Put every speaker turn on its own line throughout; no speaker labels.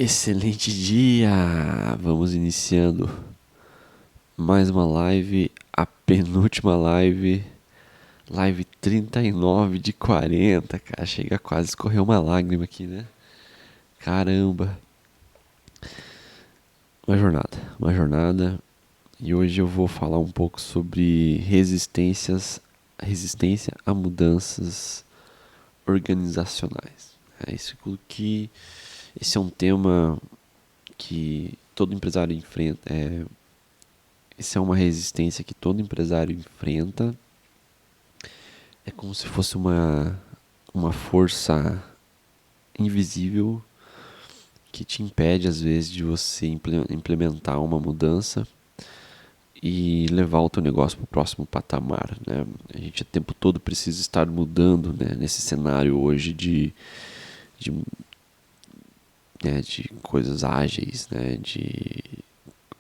Excelente dia! Vamos iniciando mais uma live, a penúltima live, live 39 de 40, cara. Chega a quase escorrer uma lágrima aqui, né? Caramba! Uma jornada. E hoje eu vou falar um pouco sobre resistência a mudanças organizacionais. Esse é um tema que todo empresário enfrenta. Essa é uma resistência que todo empresário enfrenta. É como se fosse uma força invisível que te impede, às vezes, de você implementar uma mudança e levar o teu negócio para o próximo patamar, né? A gente o tempo todo precisa estar mudando, né? Nesse cenário hoje de, de coisas ágeis, né?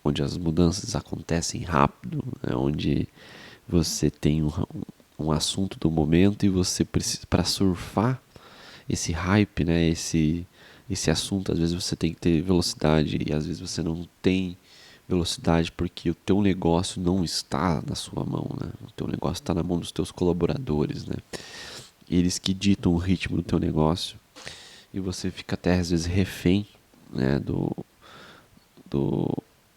Onde as mudanças acontecem rápido, né? Onde você tem um assunto do momento e você precisa, para surfar esse hype, né? Esse assunto, às vezes você tem que ter velocidade e às vezes você não tem velocidade porque o teu negócio não está na sua mão, né? O teu negócio está na mão dos teus colaboradores, né? Eles que ditam o ritmo do teu negócio e você fica até às vezes refém, né?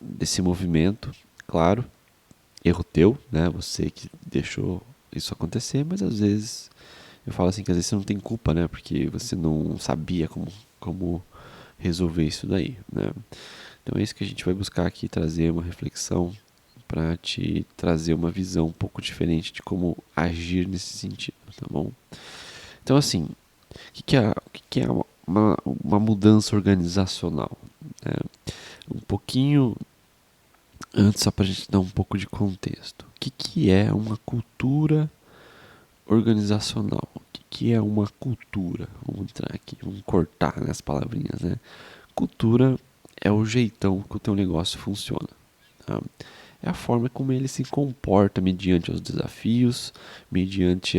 Desse movimento, claro, erro teu, né? Você que deixou isso acontecer, mas às vezes eu falo assim que às vezes você não tem culpa, né? Porque você não sabia como resolver isso daí, né? Então é isso que a gente vai buscar aqui, trazer uma reflexão para te trazer uma visão um pouco diferente de como agir nesse sentido, tá bom? Então assim, o que é uma mudança organizacional? Um pouquinho antes, só para a gente dar um pouco de contexto. O que é uma cultura organizacional? O que é uma cultura? Vamos entrar aqui, vamos cortar nas palavrinhas, né? Cultura é o jeitão que o teu negócio funciona. Tá? É a forma como ele se comporta mediante os desafios, mediante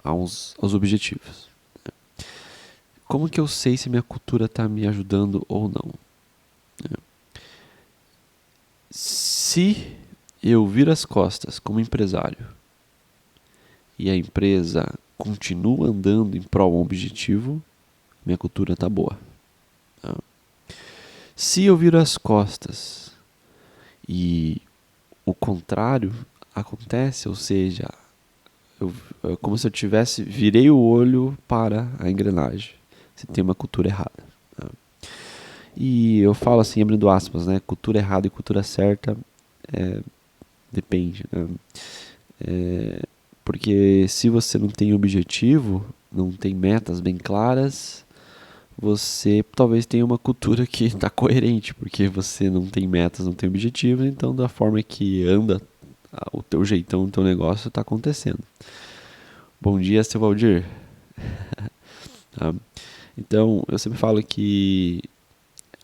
aos objetivos. Como que eu sei se minha cultura está me ajudando ou não? Se eu viro as costas como empresário e a empresa continua andando em prol de um objetivo, minha cultura está boa. Tá? Se eu viro as costas e o contrário acontece, ou seja, é como se eu virei o olho para a engrenagem. Você tem uma cultura errada. Tá? E eu falo assim, abrindo aspas, né? Cultura errada e cultura certa depende. Né? Porque se você não tem objetivo, não tem metas bem claras, você talvez tenha uma cultura que está coerente, porque você não tem metas, não tem objetivos, então da forma que anda o teu jeitão, o teu negócio está acontecendo. Bom dia, seu Valdir. Tá? Então, eu sempre falo que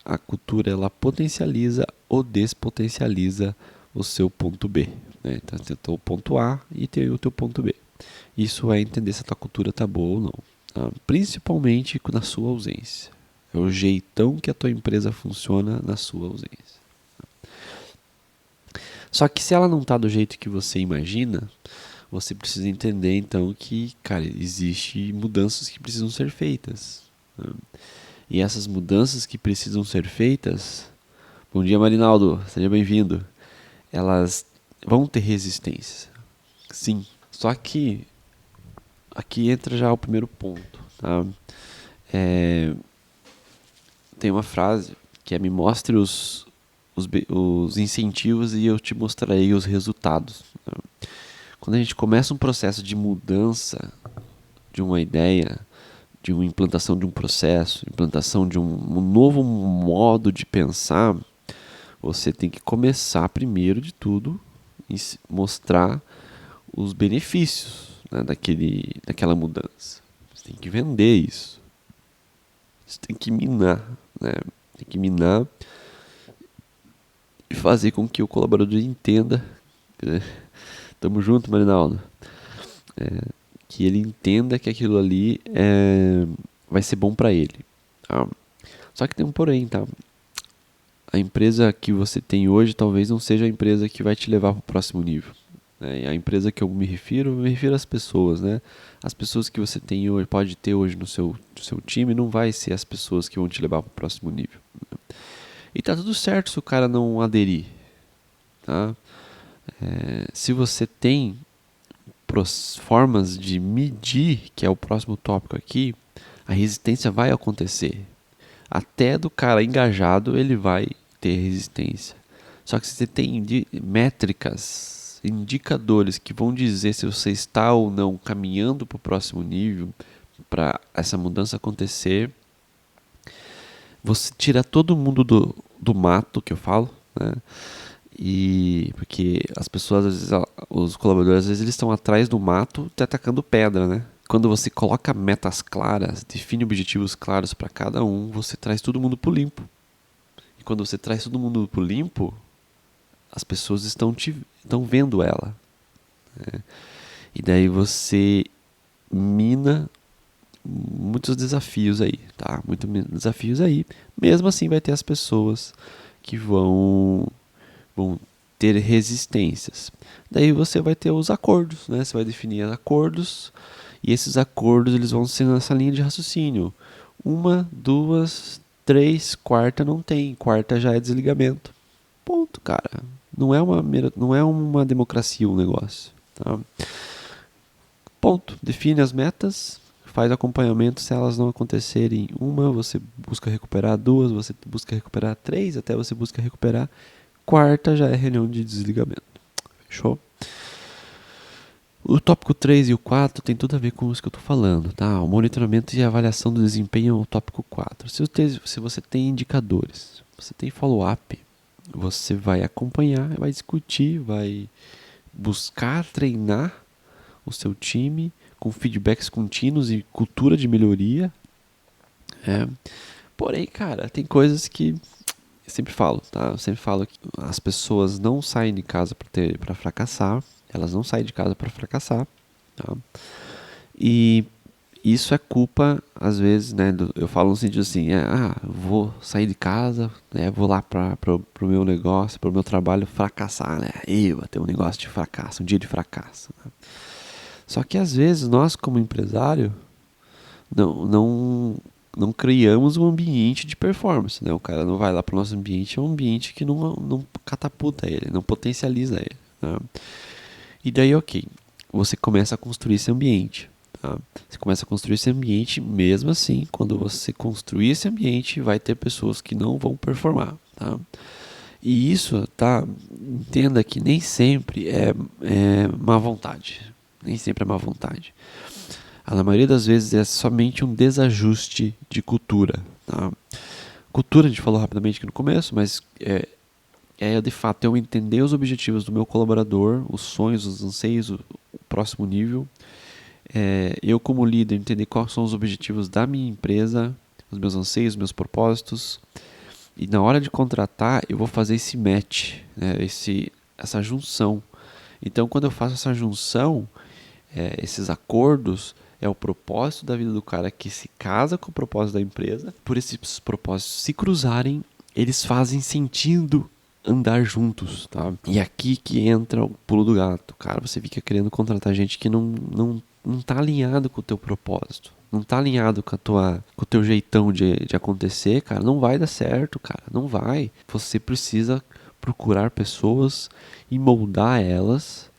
a cultura ela potencializa ou despotencializa o seu ponto B. Né? Então, você tem o ponto A e tem o teu ponto B. Isso é entender se a tua cultura está boa ou não. Tá? Principalmente na sua ausência. É o jeitão que a tua empresa funciona na sua ausência. Só que se ela não está do jeito que você imagina, você precisa entender então que, cara, existe mudanças que precisam ser feitas. Né? E essas mudanças que precisam ser feitas, bom dia Marinaldo, seja bem-vindo, elas vão ter resistência, sim. Só que aqui entra já o primeiro ponto, tá? Tem uma frase que é: me mostre os incentivos e eu te mostrarei os resultados. Quando a gente começa um processo de mudança de uma ideia, de uma implantação de um processo, implantação de um novo modo de pensar, você tem que começar primeiro de tudo e mostrar os benefícios, né, daquela mudança. Você tem que vender isso. Você tem que minar, né? Tem que minar e fazer com que o colaborador entenda. Né? Tamo junto, Marinaldo. Que ele entenda que aquilo ali vai ser bom para ele. Tá? Só que tem um porém, tá? A empresa que você tem hoje talvez não seja a empresa que vai te levar para o próximo nível. Né? E a empresa que eu me refiro às pessoas, né? As pessoas que você tem hoje, pode ter hoje no seu time, não vai ser as pessoas que vão te levar para o próximo nível. Né? E tá tudo certo se o cara não aderir, tá? Se você tem formas de medir, que é o próximo tópico aqui, a resistência vai acontecer. Até do cara engajado ele vai ter resistência. Só que se você tem métricas, indicadores que vão dizer se você está ou não caminhando para o próximo nível, para essa mudança acontecer, você tira todo mundo do mato, que eu falo, né? E porque as pessoas, às vezes, os colaboradores, às vezes eles estão atrás do mato te atacando pedra, né? Quando você coloca metas claras, define objetivos claros para cada um, você traz todo mundo pro limpo. E quando você traz todo mundo pro limpo, as pessoas estão vendo ela. Né? E daí você mina muitos desafios aí, tá? Muitos desafios aí. Mesmo assim vai ter as pessoas que vão ter resistências. Daí você vai ter os acordos, né? Você vai definir acordos e esses acordos eles vão ser nessa linha de raciocínio. Uma, duas, três, quarta não tem. Quarta já é desligamento. Ponto, cara. Não é uma democracia um negócio. Tá? Ponto. Define as metas, faz acompanhamento. Se elas não acontecerem, uma, você busca recuperar, duas, você busca recuperar, três, até você busca recuperar. Quarta já é reunião de desligamento. Fechou? O tópico 3 e o 4 tem tudo a ver com isso que eu estou falando, tá? O monitoramento e avaliação do desempenho é o tópico 4. Se você tem indicadores, você tem follow-up, você vai acompanhar, vai discutir, vai buscar treinar o seu time com feedbacks contínuos e cultura de melhoria. Porém, cara, tem coisas que eu sempre falo, tá? Eu sempre falo que as pessoas não saem de casa para fracassar. Elas não saem de casa para fracassar, tá? E isso é culpa, às vezes, né? Eu falo no sentido assim, vou sair de casa, né? Vou lá pro meu negócio, pro meu trabalho fracassar, né? Vai ter um negócio de fracasso, um dia de fracasso. Né? Só que às vezes nós, como empresário, não criamos um ambiente de performance, né? O cara não vai lá para o nosso ambiente, é um ambiente que não catapulta ele, não potencializa ele. Né? E daí, ok, você começa a construir esse ambiente. Tá? Você começa a construir esse ambiente, mesmo assim, quando você construir esse ambiente, vai ter pessoas que não vão performar. Tá? E isso, tá? Entenda que nem sempre é má vontade. Nem sempre é má vontade. Na maioria das vezes é somente um desajuste de cultura. Tá? Cultura, a gente falou rapidamente aqui no começo, mas de fato eu entender os objetivos do meu colaborador, os sonhos, os anseios, o próximo nível. Eu como líder entender quais são os objetivos da minha empresa, os meus anseios, os meus propósitos. E na hora de contratar eu vou fazer esse match, né, essa junção. Então quando eu faço essa junção, esses acordos, é o propósito da vida do cara que se casa com o propósito da empresa. Por esses propósitos se cruzarem, eles fazem sentido andar juntos, tá? E aqui que entra o pulo do gato. Cara, você fica querendo contratar gente que não tá alinhado com o teu propósito. Não tá alinhado com o teu jeitão de acontecer, cara. Não vai dar certo, cara. Não vai. Você precisa procurar pessoas e moldar elas,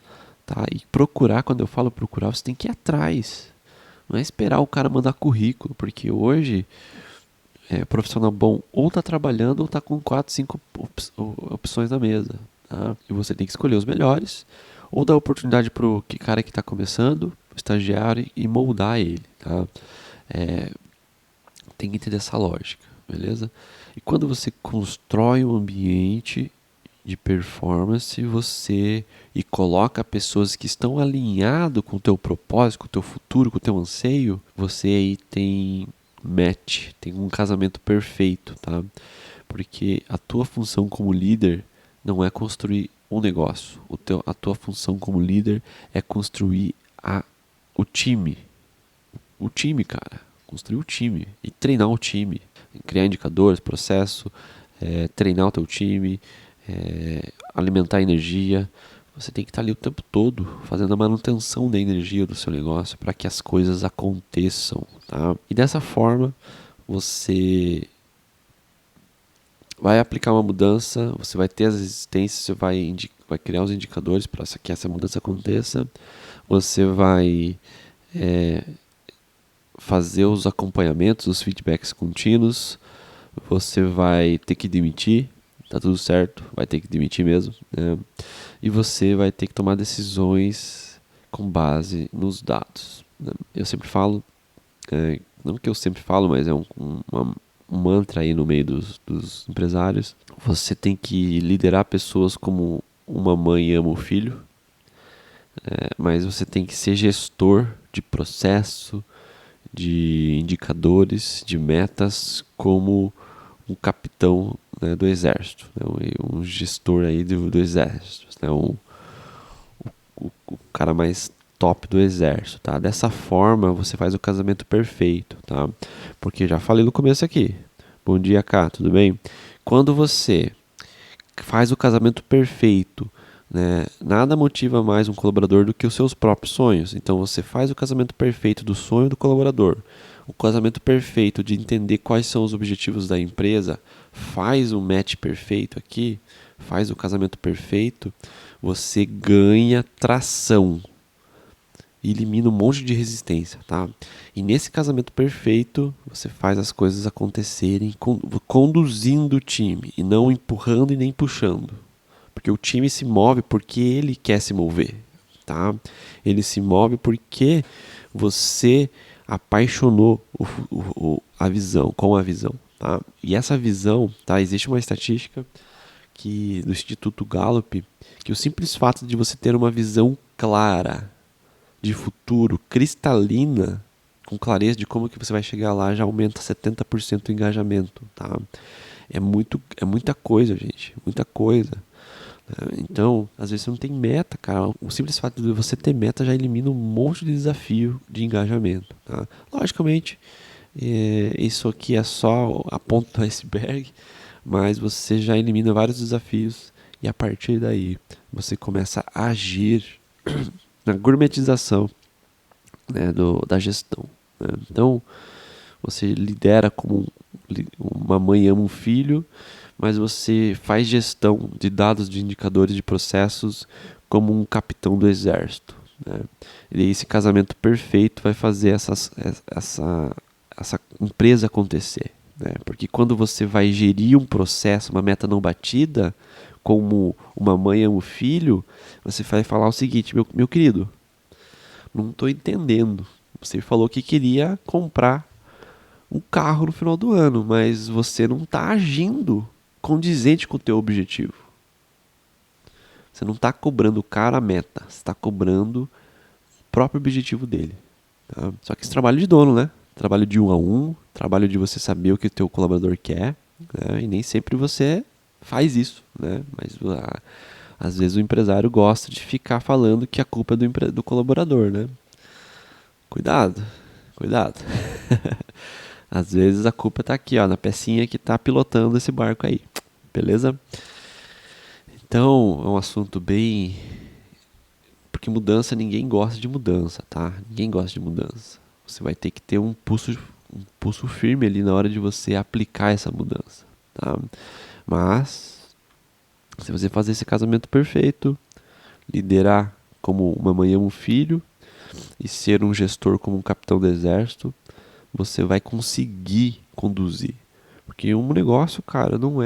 tá? E procurar, quando eu falo procurar, você tem que ir atrás. Não é esperar o cara mandar currículo, porque hoje profissional bom ou está trabalhando ou está com 4, 5 opções na mesa. Tá? E você tem que escolher os melhores, ou dar oportunidade para o cara que está começando, o estagiário, e moldar ele. Tá? Tem que entender essa lógica, beleza? E quando você constrói um ambiente de performance, e coloca pessoas que estão alinhadas com o teu propósito, com o teu futuro, com o teu anseio, você aí tem match, tem um casamento perfeito, tá? Porque a tua função como líder não é construir um negócio. A tua função como líder é construir o time. O time, cara. construir o time e treinar o time, criar indicadores, processo, treinar o teu time, alimentar a energia. Você tem que estar ali o tempo todo fazendo a manutenção da energia do seu negócio para que as coisas aconteçam, tá? E dessa forma você vai aplicar uma mudança, você vai ter as resistências, você vai criar os indicadores para que essa mudança aconteça, você vai fazer os acompanhamentos, os feedbacks contínuos, você vai ter que demitir, tá tudo certo, vai ter que demitir mesmo, né? E você vai ter que tomar decisões com base nos dados, né? Eu sempre falo, não que eu sempre falo, mas é um mantra aí no meio dos empresários, você tem que liderar pessoas como uma mãe ama o filho, mas você tem que ser gestor de processo, de indicadores, de metas, como um capitão, né, do exército, né, um gestor aí do exército, né, o cara mais top do exército, tá? Dessa forma você faz o casamento perfeito, tá? Porque já falei no começo aqui. Bom dia, Cá, tudo bem? Quando você faz o casamento perfeito, né, nada motiva mais um colaborador do que os seus próprios sonhos. Então você faz o casamento perfeito do sonho do colaborador, o casamento perfeito de entender quais são os objetivos da empresa, faz o match perfeito aqui, faz o casamento perfeito, você ganha tração, elimina um monte de resistência, tá? E nesse casamento perfeito, você faz as coisas acontecerem conduzindo o time e não empurrando e nem puxando. Porque o time se move porque ele quer se mover, tá? Ele se move porque você apaixonou a visão, com a visão, tá? E essa visão, tá? Existe uma estatística do Instituto Gallup que o simples fato de você ter uma visão clara de futuro, cristalina, com clareza de como que você vai chegar lá, já aumenta 70% o engajamento, tá? É muita coisa, gente, muita coisa. Então, às vezes você não tem meta, cara. O simples fato de você ter meta já elimina um monte de desafio de engajamento, tá? Logicamente, isso aqui é só a ponta do iceberg, mas você já elimina vários desafios e a partir daí você começa a agir na gourmetização, né, da gestão, né? Então, você lidera como uma mãe ama um filho, mas você faz gestão de dados, de indicadores, de processos como um capitão do exército, né? E esse casamento perfeito vai fazer essa empresa acontecer, né? Porque quando você vai gerir um processo, uma meta não batida, como uma mãe ama o filho, você vai falar o seguinte: meu querido, não estou entendendo. Você falou que queria comprar um carro no final do ano, mas você não está agindo condizente com o teu objetivo. Você não está cobrando o cara a meta, você está cobrando o próprio objetivo dele, tá? Só que esse trabalho de dono, né? Trabalho de 1 a 1, trabalho de você saber o que o teu colaborador quer, né? E nem sempre você faz isso, né? Mas às vezes o empresário gosta de ficar falando que a culpa é do colaborador, né? Cuidado, cuidado. Às vezes a culpa tá aqui, ó, na pecinha que tá pilotando esse barco aí, beleza? Então, é um assunto bem... Porque mudança, ninguém gosta de mudança, tá? Ninguém gosta de mudança. Você vai ter que ter um pulso firme ali na hora de você aplicar essa mudança, tá? Mas, se você fazer esse casamento perfeito, liderar como uma mãe ama um filho e ser um gestor como um capitão do exército, você vai conseguir conduzir. Porque um negócio, cara, não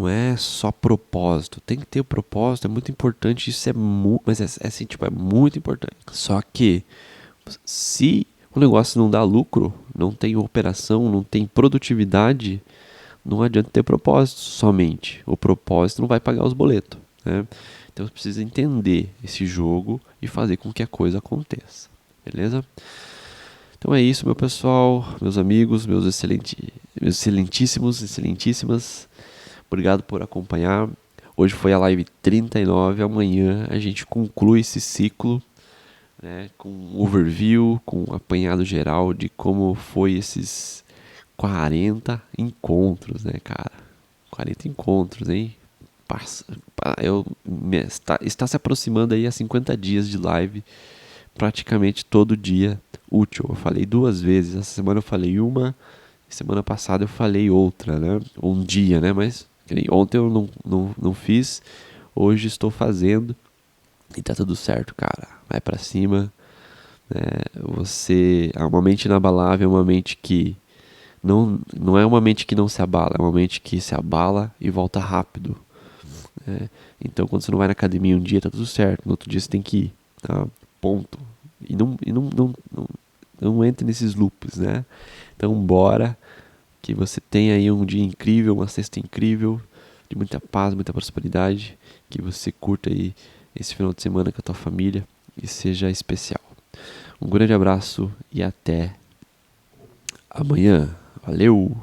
é só propósito. Tem que ter o propósito, é muito importante, isso mas assim, tipo, é muito importante. Só que se o negócio não dá lucro, não tem operação, não tem produtividade, não adianta ter propósito somente. O propósito não vai pagar os boletos, né? Então você precisa entender esse jogo e fazer com que a coisa aconteça. Beleza? Então é isso, meu pessoal, meus amigos, meus excelentíssimas. Obrigado por acompanhar. Hoje foi a live 39. Amanhã a gente conclui esse ciclo né, com um overview, com um apanhado geral de como foi esses 40 encontros, né, cara? 40 encontros, hein? Está se aproximando aí a 50 dias de live, praticamente todo dia útil. Eu falei 2 vezes, essa semana eu falei uma, semana passada eu falei outra, né? Um dia, né? Mas ontem eu não fiz, hoje estou fazendo e tá tudo certo, cara. Vai pra cima, né? Uma mente inabalável é uma mente que não é uma mente que não se abala, é uma mente que se abala e volta rápido. Né? Então, quando você não vai na academia um dia, tá tudo certo. No outro dia você tem que ir. Tá? Ponto. E não entre nesses loops, né? Então, bora. Que você tenha aí um dia incrível, uma sexta incrível, de muita paz, muita prosperidade. Que você curta aí esse final de semana com a tua família e seja especial. Um grande abraço e até amanhã. Valeu!